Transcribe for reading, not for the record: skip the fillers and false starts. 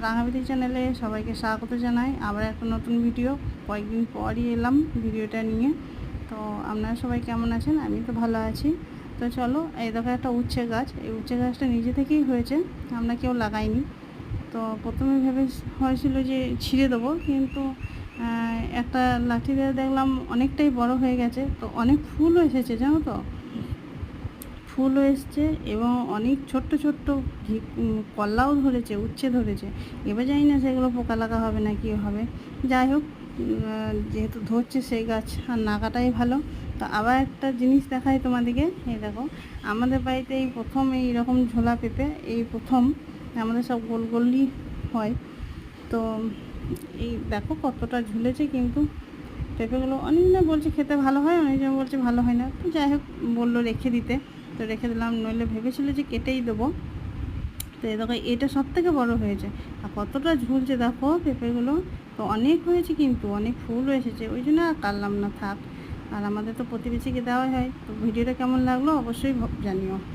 রাঙাবিটি চ্যানেলে সবাইকে স্বাগত জানাই। আবার একটা নতুন ভিডিও, কয়েকদিন পরই এলাম ভিডিওটা নিয়ে। তো আপনারা সবাই কেমন আছেন? আমি তো ভালো আছি। তো চলো, এই দেখো একটা উচ্ছে গাছ। এই উচ্ছে গাছটা নিজে থেকেই হয়েছে, আমরা কেউ লাগাইনি। তো প্রথমে ভেবে হয়েছিল যে ছিঁড়ে দেবো, কিন্তু একটা লাঠি দিয়ে দেখলাম অনেকটাই বড় হয়ে গেছে। তো অনেক ফুলও এসেছে, জানো তো, ফুলও এসছে এবং অনেক ছোট্ট ছোট্ট কলাও ধরেছে, উচ্ছে ধরেছে। এবার জানি না সেগুলো পোকা লাগা হবে না কি হবে। যাই হোক, যেহেতু ধরছে সেই গাছ আর না কাটাই ভালো। তো আবার একটা জিনিস দেখাই তোমাদেরকে। এই দেখো, আমাদের বাড়িতে এই প্রথম এইরকম ঝোলা পেঁপে, এই প্রথম। আমাদের সব গোল গোলই হয়। তো এই দেখো কতটা ঝুলেছে, কিন্তু পেঁপেগুলো অনেকজন বলছে খেতে ভালো হয়, অনেকজন বলছে ভালো হয় না। তো যাই হোক, বললো রেখে দিতে, তো রেখে দিলাম। নইলে ভেবেছিল যে কেটেই দেবো। তো এই দেখো, এটা সব থেকে বড়ো হয়েছে। আর কতটা ঝুলছে দেখো পেঁপেগুলো। তো অনেক হয়েছে, কিন্তু অনেক ফুলও এসেছে, ওই জন্য আর কাটলাম না, থাক। আর আমাদের তো প্রতিবেশীকে দেওয়া হয়। তো ভিডিওটা কেমন লাগলো অবশ্যই জানিও।